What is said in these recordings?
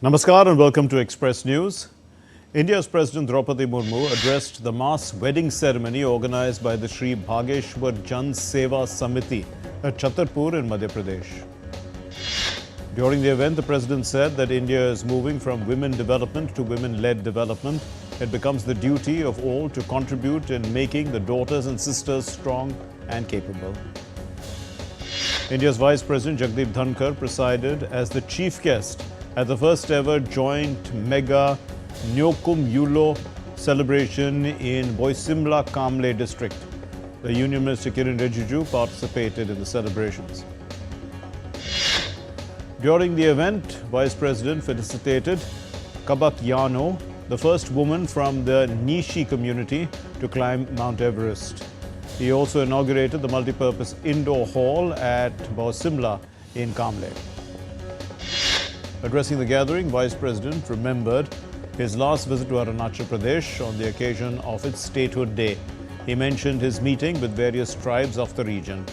Namaskar and welcome to Express News. India's President Draupadi Murmu addressed the mass wedding ceremony organized by the Sri Bhageshwar Jan Seva Samiti at Chhatarpur in Madhya Pradesh. During the event, the President said that India is moving from women development to women-led development. It becomes the duty of all to contribute in making the daughters and sisters strong and capable. India's Vice President Jagdeep Dhankar presided as the chief guest at the first ever joint mega Mahakumbh Yulo celebration in Boisimla Kamle district. The Union Minister Kiran Rijiju participated in the celebrations. During the event, Vice President felicitated Kabak Yano, the first woman from the Nishi community to climb Mount Everest. He also inaugurated the multipurpose indoor hall at Boisimla in Kamle. Addressing the gathering, Vice President remembered his last visit to Arunachal Pradesh on the occasion of its Statehood Day. He mentioned his meeting with various tribes of the region.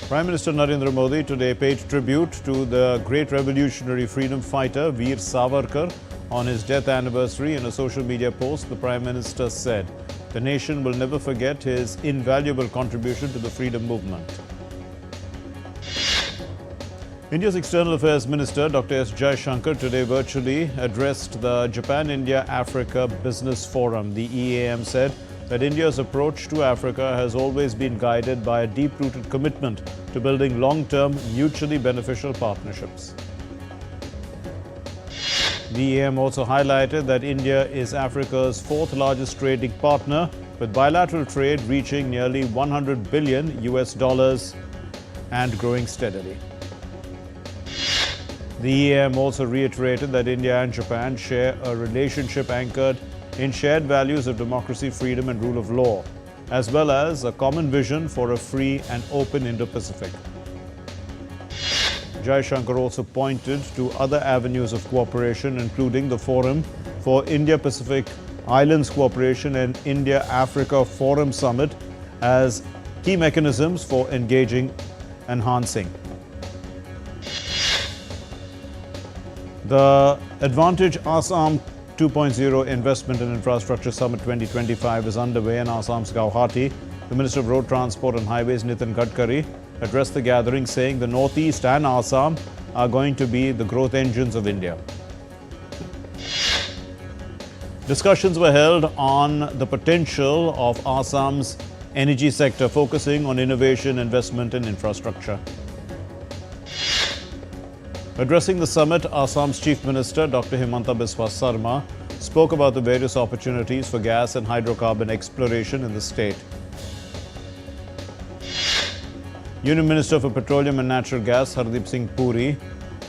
Prime Minister Narendra Modi today paid tribute to the great revolutionary freedom fighter Veer Savarkar on his death anniversary. In a social media post, the Prime Minister said, "The nation will never forget his invaluable contribution to the freedom movement." India's External Affairs Minister Dr. S. Jaishankar today virtually addressed the Japan-India-Africa Business Forum. The EAM said that India's approach to Africa has always been guided by a deep-rooted commitment to building long-term, mutually beneficial partnerships. The EAM also highlighted that India is Africa's fourth largest trading partner, with bilateral trade reaching nearly $100 billion and growing steadily. The EAM also reiterated that India and Japan share a relationship anchored in shared values of democracy, freedom and rule of law, as well as a common vision for a free and open Indo-Pacific. Jaishankar also pointed to other avenues of cooperation, including the Forum for Indo-Pacific Islands Cooperation and India-Africa Forum Summit as key mechanisms for enhancing. The Advantage Assam 2.0 Investment and Infrastructure Summit 2025 is underway in Assam's Guwahati. The Minister of Road Transport and Highways Nitin Gadkari addressed the gathering, saying the Northeast and Assam are going to be the growth engines of India. Discussions were held on the potential of Assam's energy sector, focusing on innovation, investment and infrastructure. Addressing the summit, Assam's Chief Minister Dr. Himanta Biswa Sarma spoke about the various opportunities for gas and hydrocarbon exploration in the state. Union Minister for Petroleum and Natural Gas Hardeep Singh Puri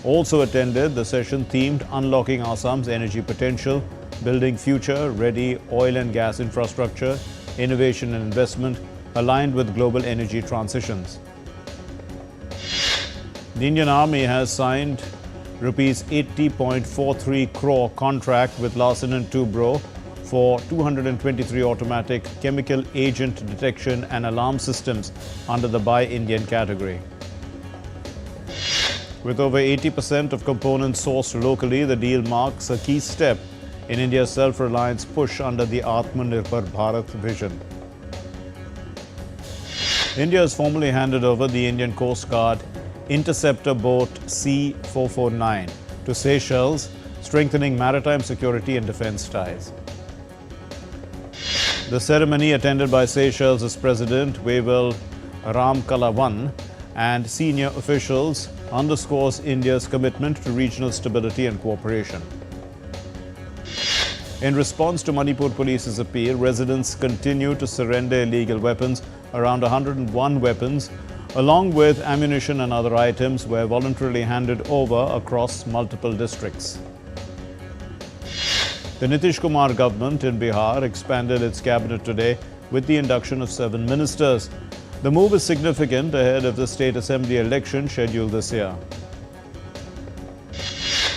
also attended the session themed Unlocking Assam's Energy Potential, Building Future-Ready Oil and Gas Infrastructure, Innovation and Investment aligned with global energy transitions. The Indian Army has signed Rs 80.43 crore contract with Larsen & Toubro for 223 automatic chemical agent detection and alarm systems under the Buy Indian category. With over 80% of components sourced locally, the deal marks a key step in India's self-reliance push under the Atmanirbhar Bharat vision. India has formally handed over the Indian Coast Guard interceptor boat C-449 to Seychelles, strengthening maritime security and defense ties. The ceremony, attended by Seychelles' President Wavell Ramkalawan and senior officials, underscores India's commitment to regional stability and cooperation. In response to Manipur Police's appeal, residents continue to surrender illegal weapons. Around 101 weapons, along with ammunition and other items, were voluntarily handed over across multiple districts. The Nitish Kumar government in Bihar expanded its cabinet today with the induction of 7 ministers. The move is significant ahead of the state assembly election scheduled this year.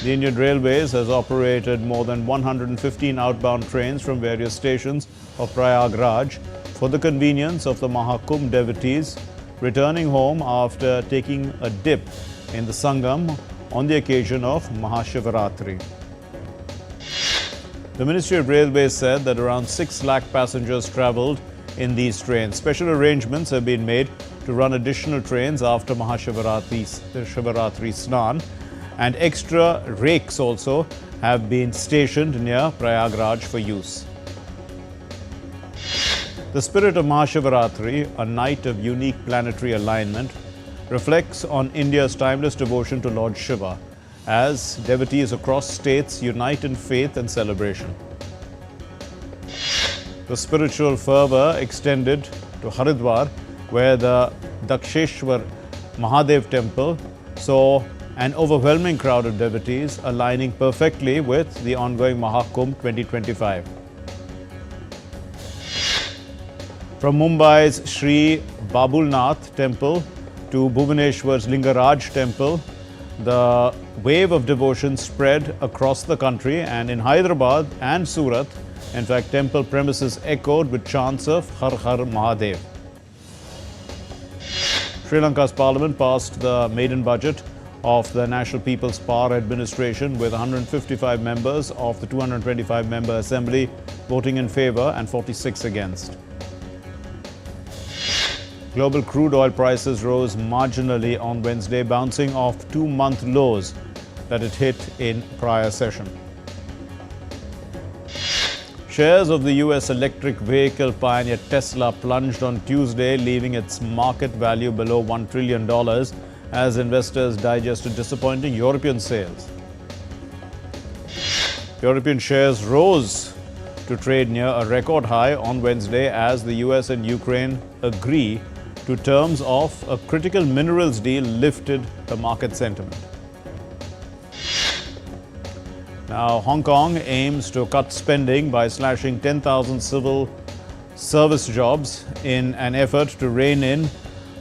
The Indian Railways has operated more than 115 outbound trains from various stations of Prayagraj for the convenience of the Mahakumbh devotees returning home after taking a dip in the Sangam on the occasion of Mahashivaratri. The Ministry of Railways said that around 6 lakh passengers travelled in these trains. Special arrangements have been made to run additional trains after Mahashivaratri Snan, and extra rakes also have been stationed near Prayagraj for use. The spirit of Mahashivaratri, a night of unique planetary alignment, reflects on India's timeless devotion to Lord Shiva, as devotees across states unite in faith and celebration. The spiritual fervour extended to Haridwar, where the Daksheshwar Mahadev temple saw an overwhelming crowd of devotees aligning perfectly with the ongoing Mahakumbh 2025. From Mumbai's Sri Babulnath temple to Bhubaneswar's Lingaraj temple, the wave of devotion spread across the country, and in Hyderabad and Surat, in fact, temple premises echoed with chants of Har Har Mahadev. Sri Lanka's parliament passed the maiden budget of the National People's Power Administration with 155 members of the 225-member assembly voting in favour and 46 against. Global crude oil prices rose marginally on Wednesday, bouncing off 2-month lows that it hit in prior session. Shares of the US electric vehicle pioneer Tesla plunged on Tuesday, leaving its market value below $1 trillion as investors digested disappointing European sales. European shares rose to trade near a record high on Wednesday as the US and Ukraine agree to terms of a critical minerals deal lifted the market sentiment. Now, Hong Kong aims to cut spending by slashing 10,000 civil service jobs in an effort to rein in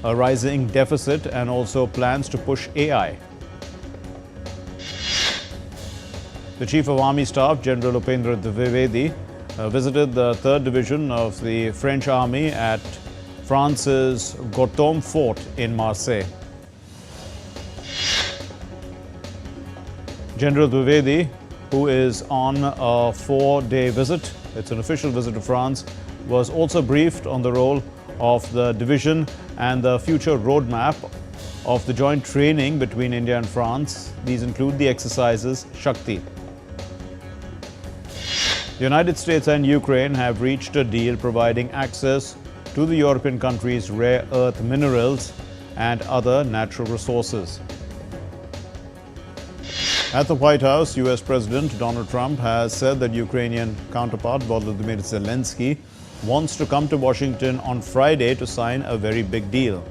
a rising deficit, and also plans to push AI. The Chief of Army Staff, General Upendra Dwivedi, visited the 3rd Division of the French Army at France's Gortom Fort in Marseille. General Dwivedi, who is on a 4-day visit, it's an official visit to France, was also briefed on the role of the division and the future roadmap of the joint training between India and France. These include the exercises Shakti. The United States and Ukraine have reached a deal providing access to the European countries' rare earth minerals and other natural resources. At the White House, US President Donald Trump has said that Ukrainian counterpart Volodymyr Zelensky wants to come to Washington on Friday to sign a very big deal.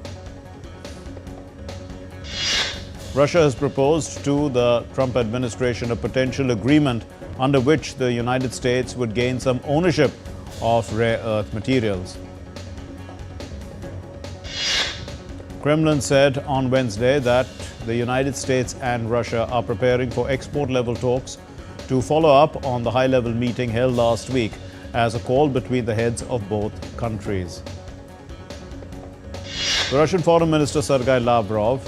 Russia has proposed to the Trump administration a potential agreement under which the United States would gain some ownership of rare earth materials. Kremlin said on Wednesday that the United States and Russia are preparing for export-level talks to follow up on the high-level meeting held last week as a call between the heads of both countries. The Russian Foreign Minister Sergei Lavrov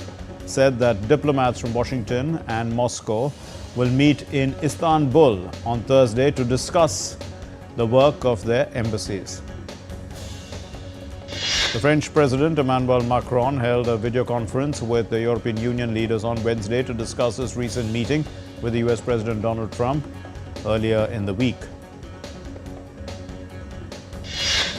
said that diplomats from Washington and Moscow will meet in Istanbul on Thursday to discuss the work of their embassies. The French President Emmanuel Macron held a video conference with the European Union leaders on Wednesday to discuss his recent meeting with the US President Donald Trump earlier in the week.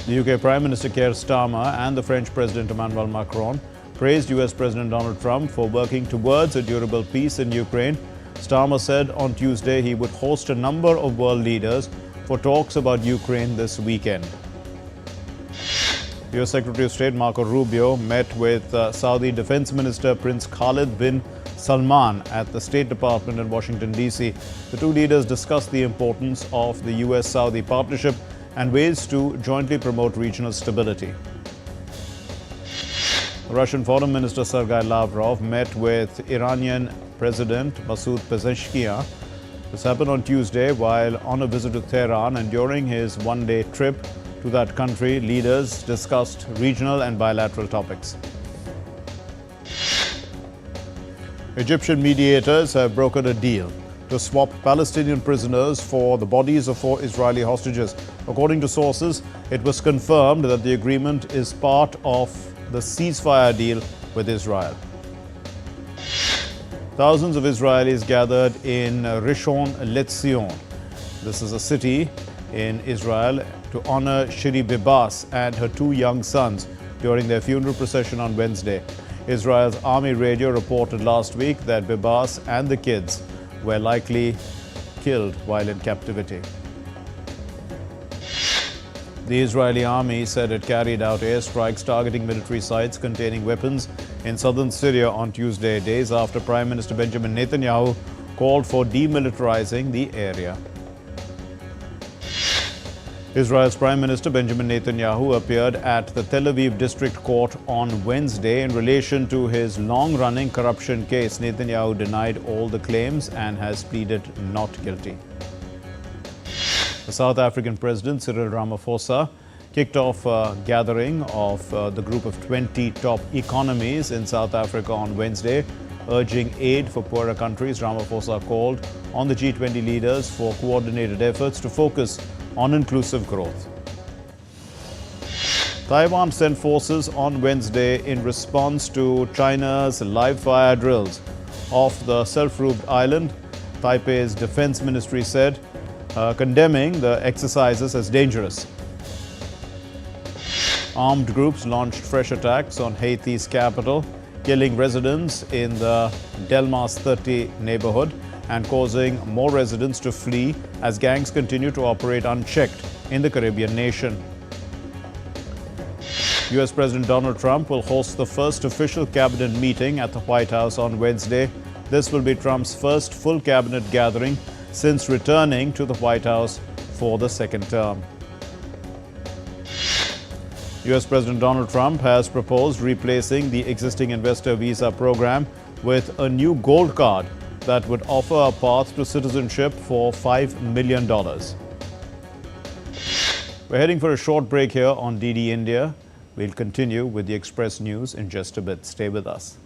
The UK Prime Minister Keir Starmer and the French President Emmanuel Macron praised US President Donald Trump for working towards a durable peace in Ukraine. Starmer said on Tuesday he would host a number of world leaders for talks about Ukraine this weekend. US Secretary of State Marco Rubio met with Saudi Defense Minister Prince Khalid bin Salman at the State Department in Washington, D.C. The two leaders discussed the importance of the US-Saudi partnership and ways to jointly promote regional stability. Russian Foreign Minister Sergei Lavrov met with Iranian President Masoud Pezeshkian. This happened on Tuesday while on a visit to Tehran, and during his one-day trip to that country, leaders discussed regional and bilateral topics. Egyptian mediators have brokered a deal to swap Palestinian prisoners for the bodies of 4 Israeli hostages. According to sources, it was confirmed that the agreement is part of the ceasefire deal with Israel. Thousands of Israelis gathered in Rishon LeZion. This is a city in Israel to honor Shiri Bibas and her 2 young sons during their funeral procession on Wednesday. Israel's army radio reported last week that Bibas and the kids were likely killed while in captivity. The Israeli army said it carried out airstrikes targeting military sites containing weapons in southern Syria on Tuesday, days after Prime Minister Benjamin Netanyahu called for demilitarizing the area. Israel's Prime Minister Benjamin Netanyahu appeared at the Tel Aviv District Court on Wednesday in relation to his long-running corruption case. Netanyahu denied all the claims and has pleaded not guilty. The South African President Cyril Ramaphosa kicked off a gathering of the group of 20 top economies in South Africa on Wednesday, urging aid for poorer countries. Ramaphosa called on the G20 leaders for coordinated efforts to focus on inclusive growth. Taiwan sent forces on Wednesday in response to China's live-fire drills off the self-ruled island. Taipei's defense ministry said, condemning the exercises as dangerous. Armed groups launched fresh attacks on Haiti's capital, killing residents in the Delmas 30 neighborhood and causing more residents to flee as gangs continue to operate unchecked in the Caribbean nation. US President Donald Trump will host the first official cabinet meeting at the White House on Wednesday. This will be Trump's first full cabinet gathering since returning to the White House for the second term. US President Donald Trump has proposed replacing the existing investor visa program with a new gold card that would offer a path to citizenship for $5 million. We're heading for a short break here on DD India. We'll continue with the Express News in just a bit. Stay with us.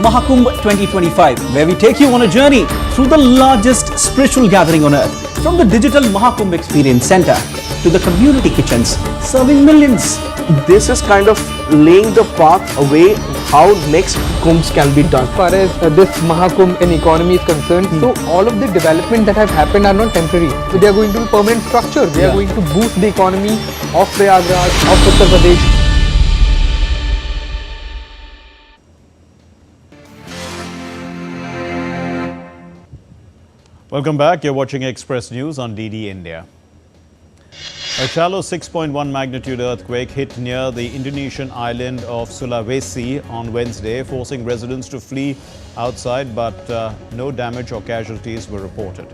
Mahakumbh 2025, where we take you on a journey through the largest spiritual gathering on earth. From the digital Mahakumbh Experience Center to the community kitchens serving millions. This is kind of laying the path away how next Kumbhs can be done. As far as this Mahakumbh and economy is concerned, so all of the development that have happened are not temporary. So they are going to be permanent structures. They are going to boost the economy of Prayagraj, of Uttar Pradesh. Welcome back. You're watching Express News on DD India. A shallow 6.1 magnitude earthquake hit near the Indonesian island of Sulawesi on Wednesday, forcing residents to flee outside, but no damage or casualties were reported.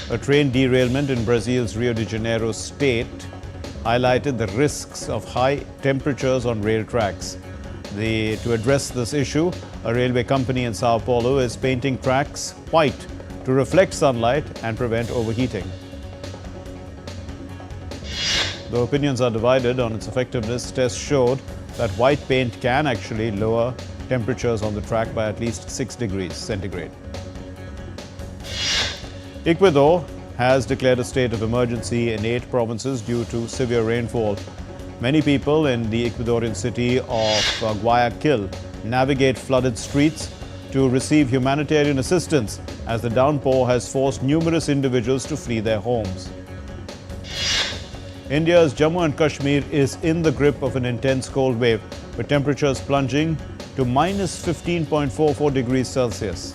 A train derailment in Brazil's Rio de Janeiro state highlighted the risks of high temperatures on rail tracks. To address this issue, a railway company in Sao Paulo is painting tracks white to reflect sunlight and prevent overheating. Though opinions are divided on its effectiveness, tests showed that white paint can actually lower temperatures on the track by at least 6 degrees centigrade. Ecuador has declared a state of emergency in 8 provinces due to severe rainfall. Many people in the Ecuadorian city of Guayaquil navigate flooded streets to receive humanitarian assistance as the downpour has forced numerous individuals to flee their homes. India's Jammu and Kashmir is in the grip of an intense cold wave, with temperatures plunging to minus 15.44 degrees Celsius.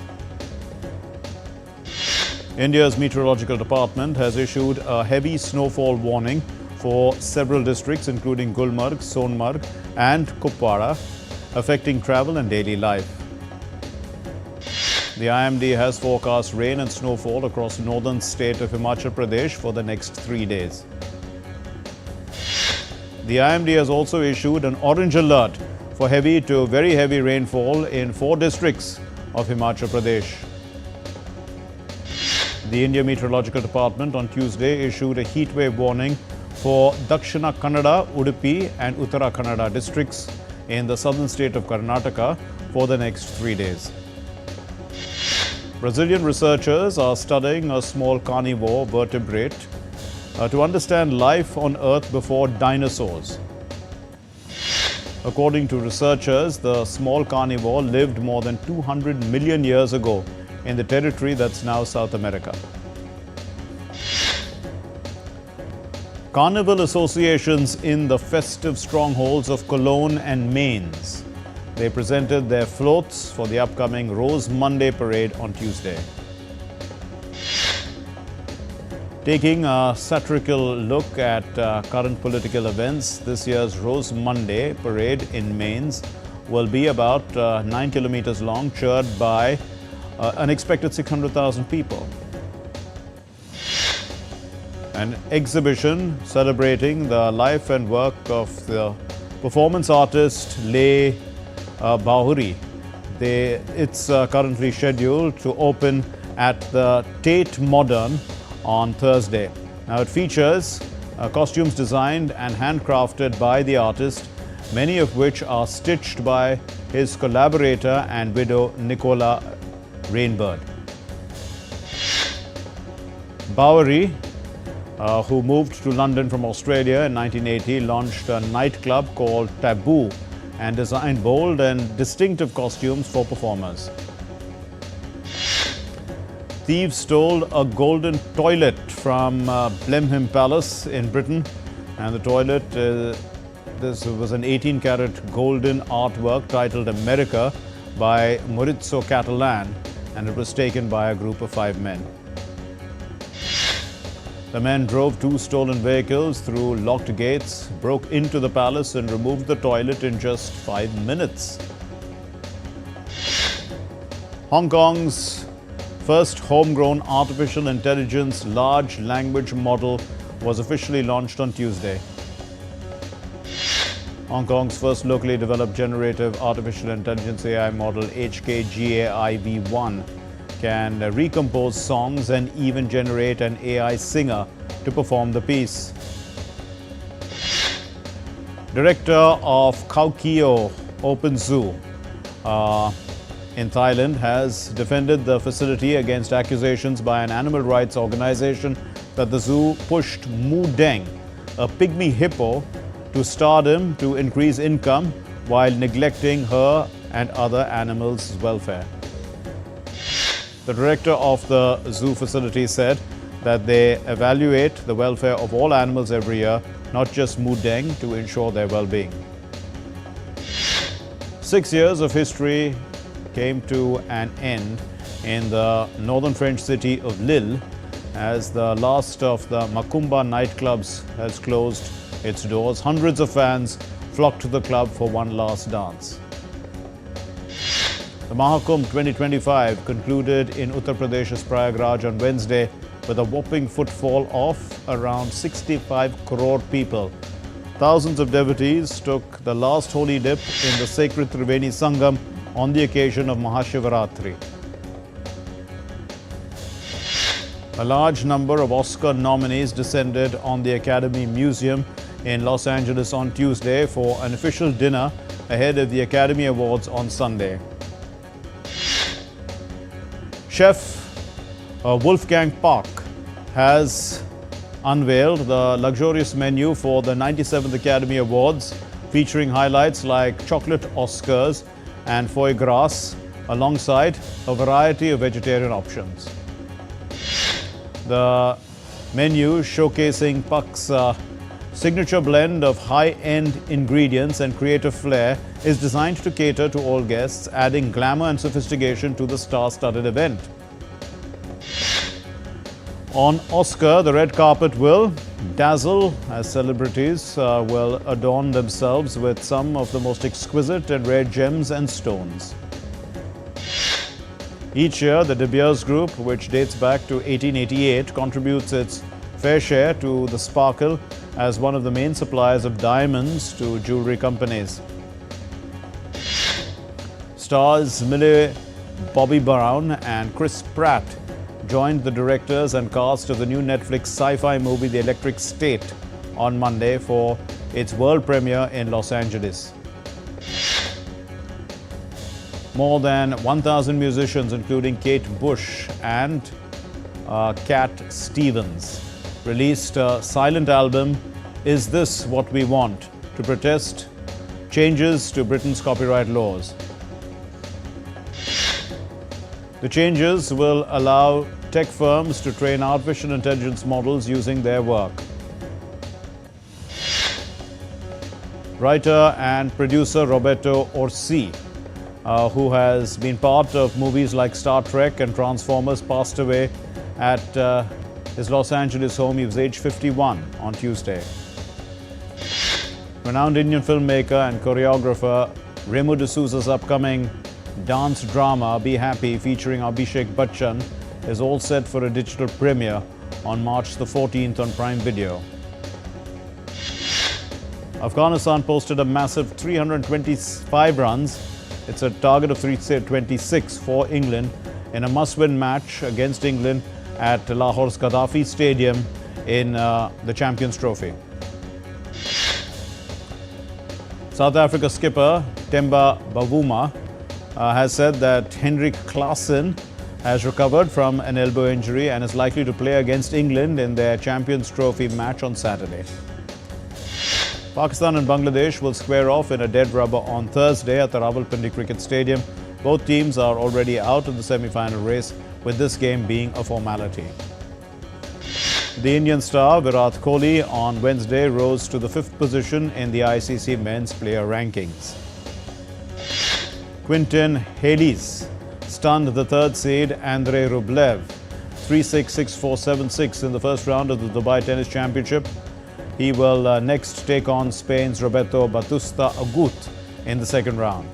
India's meteorological department has issued a heavy snowfall warning for several districts including Gulmarg, Sonmarg and Kupwara, affecting travel and daily life. The IMD has forecast rain and snowfall across the northern state of Himachal Pradesh for the next 3 days. The IMD has also issued an orange alert for heavy to very heavy rainfall in 4 districts of Himachal Pradesh. The India Meteorological Department on Tuesday issued a heatwave warning for Dakshina Kannada, Udupi and Uttara Kannada districts in the southern state of Karnataka for the next 3 days. Brazilian researchers are studying a small carnivore vertebrate to understand life on Earth before dinosaurs. According to researchers, the small carnivore lived more than 200 million years ago in the territory that's now South America. Carnival associations in the festive strongholds of Cologne and Mainz. They presented their floats for the upcoming Rose Monday parade on Tuesday. Taking a satirical look at current political events, this year's Rose Monday parade in Mainz will be about 9 kilometers long, cheered by an expected 600,000 people. An exhibition celebrating the life and work of the performance artist Le Bahuri. It's currently scheduled to open at the Tate Modern on Thursday. Now it features costumes designed and handcrafted by the artist, many of which are stitched by his collaborator and widow Nicola Rainbird. Bowery, who moved to London from Australia in 1980, launched a nightclub called Taboo and designed bold and distinctive costumes for performers. Thieves stole a golden toilet from Blenheim Palace in Britain, and the toilet, this was an 18-carat golden artwork titled America by Maurizio Catalan, and it was taken by a group of 5 men. The men drove 2 stolen vehicles through locked gates, broke into the palace and removed the toilet in just 5 minutes. Hong Kong's first homegrown artificial intelligence large language model was officially launched on Tuesday. Hong Kong's first locally developed generative artificial intelligence AI model HKGAI-V1 can recompose songs and even generate an AI singer to perform the piece. Director of Khao Kio Open Zoo in Thailand has defended the facility against accusations by an animal rights organization that the zoo pushed Mu Deng, a pygmy hippo, to stardom to increase income while neglecting her and other animals' welfare. The director of the zoo facility said that they evaluate the welfare of all animals every year, not just Mu Deng, to ensure their well-being. 6 years of history came to an end in the northern French city of Lille as the last of the Mahakumbh nightclubs has closed its doors. Hundreds of fans flocked to the club for one last dance. The Mahakumbh 2025 concluded in Uttar Pradesh's Prayagraj on Wednesday with a whopping footfall of around 65 crore people. Thousands of devotees took the last holy dip in the sacred Triveni Sangam on the occasion of Mahashivaratri. A large number of Oscar nominees descended on the Academy Museum in Los Angeles on Tuesday for an official dinner ahead of the Academy Awards on Sunday. Chef Wolfgang Puck has unveiled the luxurious menu for the 97th Academy Awards, featuring highlights like chocolate Oscars and foie gras, alongside a variety of vegetarian options. The menu, showcasing Puck's signature blend of high-end ingredients and creative flair, is designed to cater to all guests, adding glamour and sophistication to the star-studded event. On Oscar, the red carpet will dazzle as celebrities will adorn themselves with some of the most exquisite and rare gems and stones. Each year, the De Beers Group, which dates back to 1888, contributes its fair share to the sparkle as one of the main suppliers of diamonds to jewelry companies. Stars Millie Bobby Brown and Chris Pratt joined the directors and cast of the new Netflix sci-fi movie The Electric State on Monday for its world premiere in Los Angeles. More than 1,000 musicians, including Kate Bush and Cat Stevens, released a silent album, Is This What We Want?, to protest changes to Britain's copyright laws. The changes will allow tech firms to train artificial intelligence models using their work. Writer and producer Roberto Orsi, who has been part of movies like Star Trek and Transformers, passed away at his Los Angeles home. He was age 51 on Tuesday. Renowned Indian filmmaker and choreographer Remu D'Souza's upcoming dance drama Be Happy, featuring Abhishek Bachchan, is all set for a digital premiere on March the 14th on Prime Video. Afghanistan posted a massive 325 runs. It's a target of 326 for England in a must-win match against England at Lahore's Gaddafi Stadium in the Champions Trophy. South Africa skipper Temba Bavuma has said that Henrik Klaassen has recovered from an elbow injury and is likely to play against England in their Champions Trophy match on Saturday. Pakistan and Bangladesh will square off in a dead rubber on Thursday at the Rawalpindi Cricket Stadium. Both teams are already out of the semi-final race, with this game being a formality. The Indian star Virat Kohli on Wednesday rose to the 5th position in the ICC men's player rankings. Quinton Halys stunned the 3rd seed Andrei Rublev 3-6, 6-4, 7-6 in the first round of the Dubai Tennis Championship. He will next take on Spain's Roberto Bautista Agut in the second round.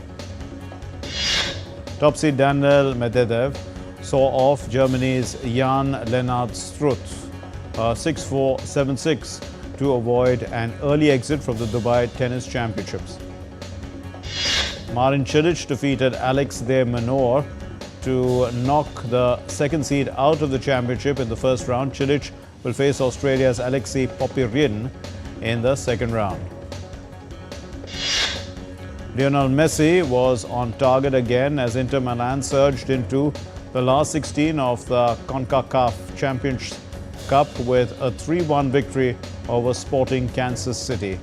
Top seed Daniel Medvedev saw off Germany's Jan-Lennard Struth 6-4, 7-6 to avoid an early exit from the Dubai Tennis Championships. Marin Cilic defeated Alex de Minaur to knock the 2nd seed out of the championship in the first round. Cilic will face Australia's Alexei Popyrin in the second round. Lionel Messi was on target again as Inter Milan surged into the last 16 of the CONCACAF Champions Cup with a 3-1 victory over Sporting Kansas City.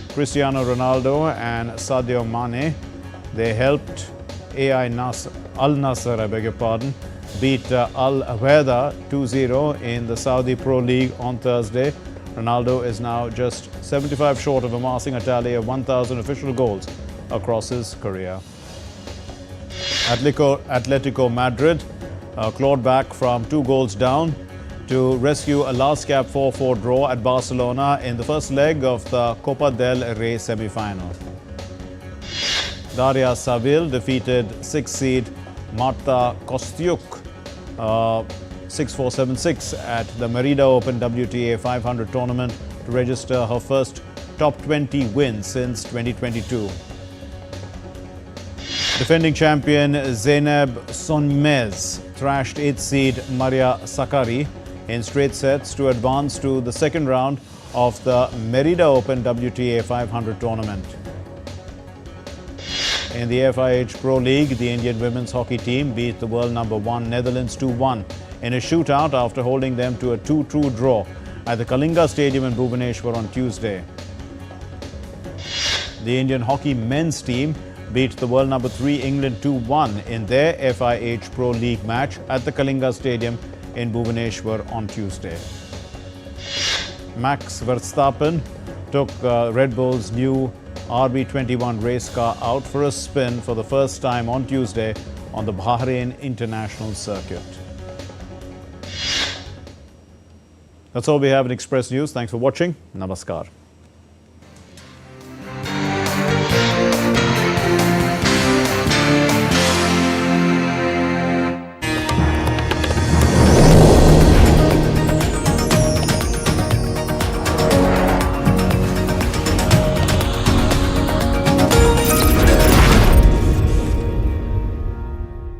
Cristiano Ronaldo and Sadio Mane, they helped Al Nassr, beat Al Wahda 2-0 in the Saudi Pro League on Thursday. Ronaldo is now just 75 short of amassing a tally of 1,000 official goals across his career. Atletico Madrid clawed back from 2 goals down to rescue a last gap 4-4 draw at Barcelona in the first leg of the Copa del Rey semi-final. Daria Saville defeated 6th seed Marta Kostyuk 6-4, 7-6 at the Merida Open WTA 500 tournament to register her first top 20 win since 2022. Defending champion Zeynep Sonmez thrashed 8th seed Maria Sakkari in straight sets to advance to the second round of the Merida Open WTA 500 tournament. In the FIH Pro League, the Indian women's hockey team beat the world number 1 Netherlands 2-1 in a shootout after holding them to a 2-2 draw at the Kalinga Stadium in Bhubaneswar on Tuesday. The Indian hockey men's team beat the world number 3 England 2-1 in their FIH Pro League match at the Kalinga Stadium in Bhubaneswar on Tuesday. Max Verstappen took Red Bull's new RB21 race car out for a spin for the first time on Tuesday on the Bahrain International Circuit. That's all we have in Express News. Thanks for watching. Namaskar.